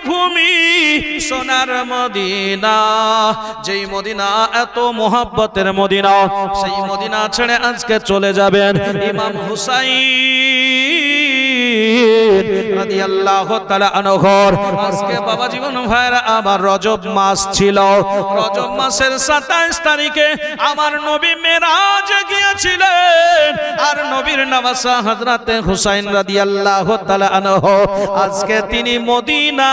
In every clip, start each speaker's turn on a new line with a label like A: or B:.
A: ভূমি সোনার মদিনা, যেই মদিনা এত মোহাব্বতের মদিনা, সেই মদিনা ছেড়ে আজকে চলে যাবেন ইমাম হুসাইন রাদিয়াল্লাহু তাআলা আনহু। আজকে বাবা জীবন ভাইরা আমার রজব মাস ছিল, রজব মাসের 27 তারিখে আমার নবী মেরাজ গিয়েছিলেন, আর নবীর নওয়াসা হযরতে হুসাইন রাদিয়াল্লাহু তাআলা আনহু আজকে তিনি মদিনা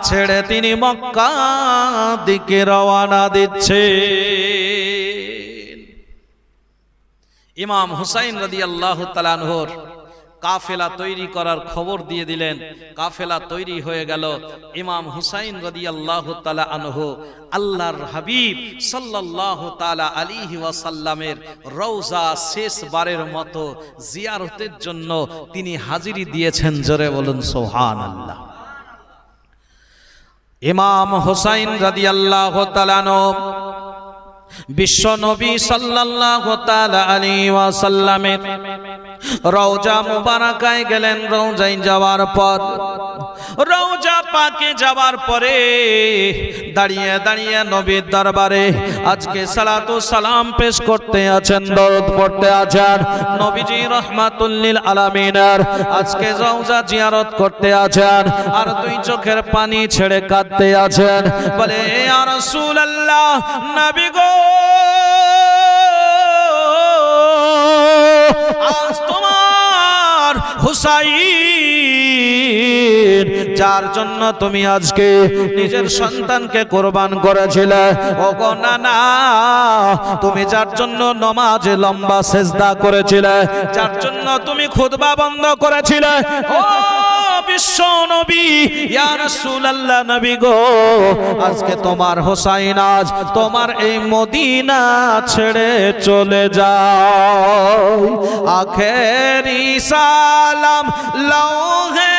A: ছেড়ে তিনি মক্কা দিকে রওনা দিচ্ছেন। ইমাম হুসাইন রাদিয়াল্লাহু তাআলা আনহুর কাফেলা তৈরি করার খবর দিয়ে দিলেন। কাফেলা তৈরি হয়ে গেল। ইমাম হুসাইন রাদিয়াল্লাহু তাআলা আনহু আল্লাহর হাবিব সাল্লাল্লাহু তাআলা আলাইহি ওয়াসাল্লামের রওজা শেষবারের মতো জিয়ারতের জন্য তিনি হাজিরি দিয়েছেন। জোরে বলুন সুবহানাল্লাহ। ইমাম হুসাইন রাদিয়াল্লাহু তাআলা আনহু বিশ্ব নবী সাল্লাল্লাহু তাআলা আলাইহি ওয়াসাল্লামের রওজা মুবারাকায় গেলেন। রওজায় যাওয়ার পর, রওজা পাকে যাওয়ার পরে দাঁড়িয়ে দাঁড়িয়ে নবীর দরবারে আজকে সালাতু সালাম পেশ করতে আছেন, দরুদ পড়তে আছেন। নবীজি রাহমাতুল লিল আলামিনের আজকে রওজা জিয়ারত করতে আছেন, আর দুই চোখের পানি ছেড়ে কাঁদতে আছেন। বলে ইয়া রাসূলুল্লাহ, নবী গো, আজ তোমার হুসাইন যার জন্য তুমি আজকে নিজের সন্তানকে কোরবান করেছিলে, ওগো নানা, তুমি যার জন্য নামাজে লম্বা সেজদা করেছিলে, যার জন্য তুমি খুতবা বন্ধ করেছিলে, ও বিশ্ব নবী ইয়া রাসূলুল্লাহ, নবী গো, আজকে তোমার হুসাইন আজ তোমার এই মদিনা ছেড়ে চলে যাও। আখেরি সালাম লৌহে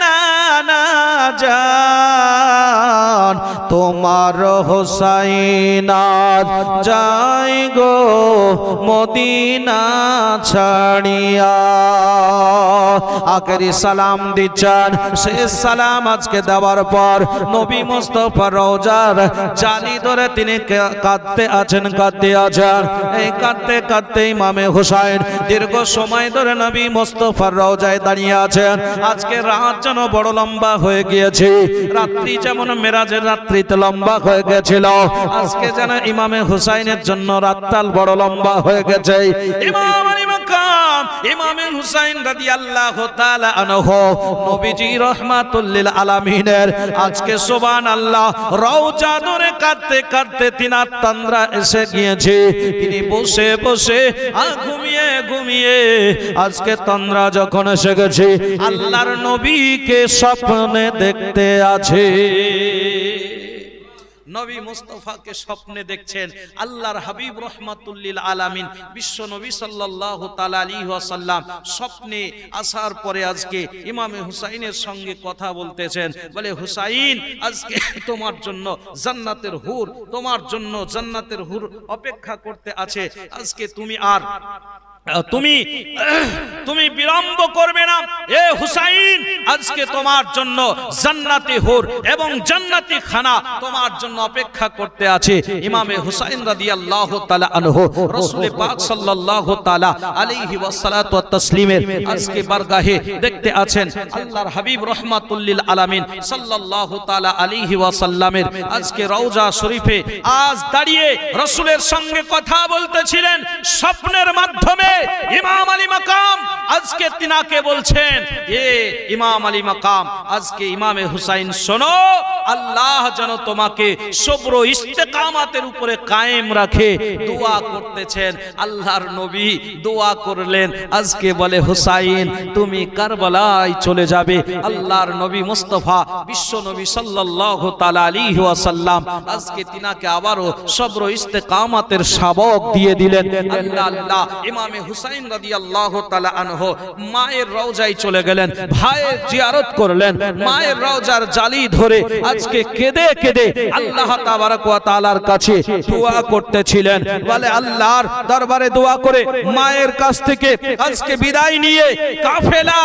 A: নানা জান, তোমার হুসাইন আজ যাই গো মদিনা ছাড়িয়া। আখেরি সালাম দিচ্ছেন। শেষ সালাম আজকে দেওয়ার পর নবী মুস্তাফা রওজার জালি ধরে তিনি কাঁদতে আছেন, কাঁদতে আছেন। এই কাঁদতে কাঁদতে ইমামে হুসাইন দীর্ঘ সময় ধরে নবী মুস্তাফার রওজায় দাঁড়িয়ে আছেন। আজকে রাত যেন বড় লম্বা হয়ে গিয়েছে, রাত্রি যেমন মেরাজের রাত্রিতে লম্বা হয়ে গেছিল, আজকে যেন ইমামে হুসাইনের জন্য রাতটাল বড় লম্বা হয়ে গেছে। ইমাম আলী মাকাম ইমামে হুসাইন রাদিয়াল্লাহু তাআলা আনহু নবীজি রাহমাতুল লিল আলামিনের আজকে সুবহানাল্লাহ রওজা ধরে কাঁদতে কাঁদতে তিনার তন্দ্রা এসে গিয়েছে। তিনি বসে বসে ঘুমিয়ে ঘুমিয়ে আজকে তন্দ্রা যখন এসে গেছে, আল্লাহর নবীকে স্বপ্নে দেখতে আছে। নবী মুস্তাফাকে স্বপ্নে দেখছেন। আল্লাহর হাবিব রাহমাতুল লিল আলামিন বিশ্ব নবী সাল্লাল্লাহু তাআলা আলাইহি ওয়াসাল্লাম স্বপ্নে আসার পরে আজকে ইমামে হুসাইনের সঙ্গে কথা বলতেছেন। বলে, হুসাইন, আজকে তোমার জন্য জান্নাতের হুর, তোমার জন্য জান্নাতের হুর অপেক্ষা করতে আছে। আজকে তুমি বিলম্ব করবে না। এ হুসাইন, আজকে তোমার জন্য জান্নাতি হুর এবং জান্নাতি খানা তোমার জন্য অপেক্ষা করতে আছে। ইমামে হুসাইন রাদিয়াল্লাহু তাআলা আনহু রাসূল পাক সাল্লাল্লাহু তাআলা আলাইহি ওয়াসাল্লাতু ওয়া তাসলিমের আজকে বারগাহে দেখতে আছেন। আল্লাহর হাবিব রাহমাতুল লিল আলামিন সাল্লাল্লাহু তাআলা আলাইহি ওয়াসাল্লামের আজকে রওজা শরীফে আজ দাঁড়িয়ে রাসূলের সঙ্গে কথা বলতেছিলেন। স্বপ্নের মাধ্যমে ইমাম আলী মাকাম আজকে তিনাকে বলছেন, এ ইমাম আলী মাকাম, আজকে ইমামে হুসাইন শোনো, আল্লাহ যেন তোমাকে সবর ইস্তেকামাতের উপরে কায়েম রাখে। দোয়া করতেছেন। আল্লাহর নবী দোয়া করলেন। আজকে বলে, হুসাইন, তুমি কারবালায় চলে যাবে। আল্লাহর নবী মুস্তাফা বিশ্ব নবী সাল্লাল্লাহু তাআলা আলাইহি ওয়াসাল্লাম আজকে তিনাকে আবারও সবর ইস্তেকামাতের শাবক দিয়ে দিলেন। আল্লাহ আল্লাহ, ইমামে হুসাইন রাদিয়াল্লাহু তাআলা আনহু মায়ের রওজায় চলে গেলেন, ভাইয়ের জিয়ারত করলেন, মায়ের রওজার জালি ধরে আজকে কেঁদে কেঁদে আল্লাহ তাবারক ওয়া তাআলার কাছে দোয়া করতেছিলেন। বলে আল্লাহর দরবারে দোয়া করে মায়ের কাছ থেকে আজকে বিদায় নিয়ে কাফেলা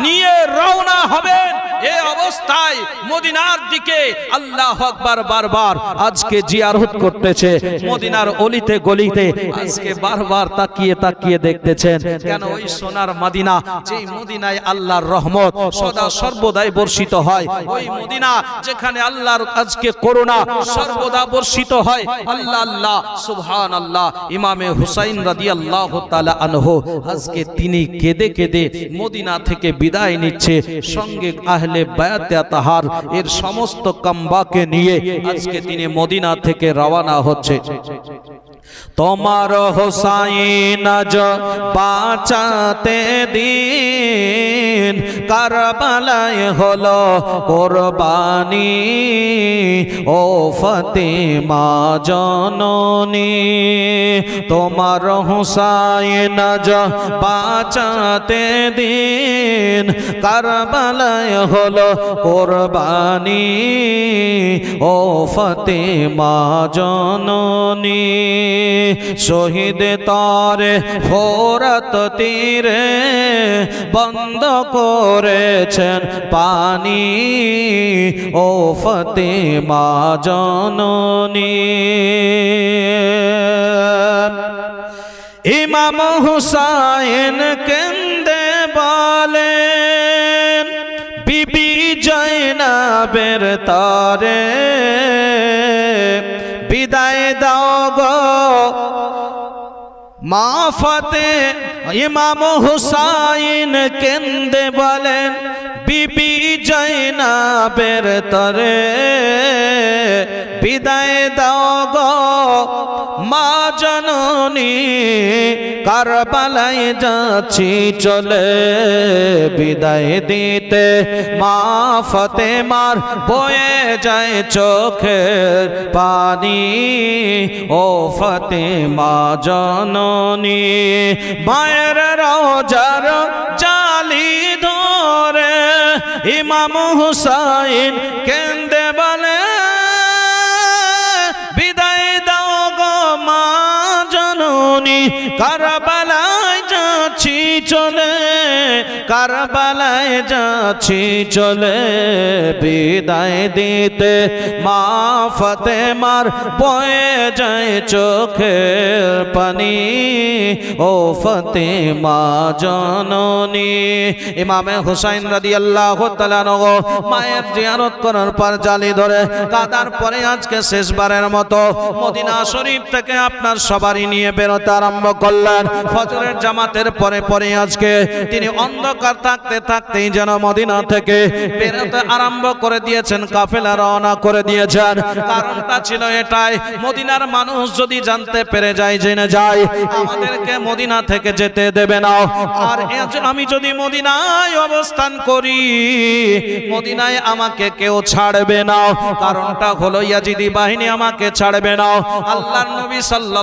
A: নিয়ে রওনা হবেন। এই অবস্থায় মদিনার দিকে আল্লাহু আকবার বারবার আজকে জিয়ারত করতেছে, মদিনার অলিতে গলিতে আজকে বারবার তাকিয়ে তাকিয়ে দেখতেছেন। কেন? ওই সোনার মদিনা, যেই মদিনায় আল্লাহর রহমত সদা সর্বদাই বর্ষিত হয়, ওই মদিনা যেখানে আল্লাহর আজকে করুণা সর্বদা বর্ষিত হয়। আল্লাহ আল্লাহ সুবহানাল্লাহ। ইমামে হুসাইন রাদিয়াল্লাহু তাআলা আনহু আজকে তিনি কেঁদে কেঁদে মদিনা থেকে বিদায় নিচ্ছে, সঙ্গে আহলে বায়াতে তাহার এর সমস্ত কামবাকে নিয়ে আজকে তিনি মদিনা থেকে রওনা হচ্ছে। তোমার হোসাইন আজ বাঁচাতে দিন, কারবালায় হলো কোরবানি, ও ফাতেমা জননী। তোমার হোসাইন আজ বাঁচাতে দিন, কারবালায় হলো কোরবানি, ও ফাতেমা জননী। শহীদ তরে ফোরাত তীরে বন্ধ করেছেন পানি, ও ফাতেমা জননী। ইমাম হুসাইন কেন্দে বলেন, বিবি জয়নাবের তরে বিদায় দাও গো মা ফাতে। ইমাম হুসাইন কেন্দে বলেন, বিবি জয়নাবের তরে বিদায় দাও গো মা জননী, কারবালায় যাচ্ছি চলে বিদায় দিতে, মা ফাতেমার বয়ে যায় চোখের পানি, ও ফাতেমা জননী। মায়ের রওজার জালি ধরে ইমাম হুসাইন কেন্দে বলে, বিদায় দাও গো মা জননী, কারবালায় যাচ্ছি চলে, কারবালায় যাচ্ছি চলে বিদায় দিতে, মা ফাতেমার বয়ে যায় চোখের পানি, ও ফাতেমা জননী। ইমামে হুসাইন রাদিয়াল্লাহু তাআলা আনহু মায়ের জিয়ারত করার পর জালি ধরে কাদার পরে আজকে শেষবারের মতো মদিনা শরীফ থেকে আপনার সবারই নিয়ে বেরোতে আরম্ভ করলেন। ফজরের জামাতের পরে পরে আজকে তিনি অন্ধকার থাকতে থাকতেই যেন মদিনা থেকে বেরোতে আরম্ভ করে দিয়েছেন, কাফেলা রওনা করে দিয়েছেন। কারণটা ছিল এটাই, মদিনার মানুষ যদি জানতে পেরে যায়, জেনে যায় আমাদেরকে মদিনা থেকে যেতে দেবে না, আর আমি যদি মদিনায় অবস্থান করি মদিনায় আমাকে কেউ ছাড়বে না। কারণটা হলো ইয়াজিদি বাহিনী আমাকে ছাড়বে না। আল্লাহর নবী সাল্লাল্লাহু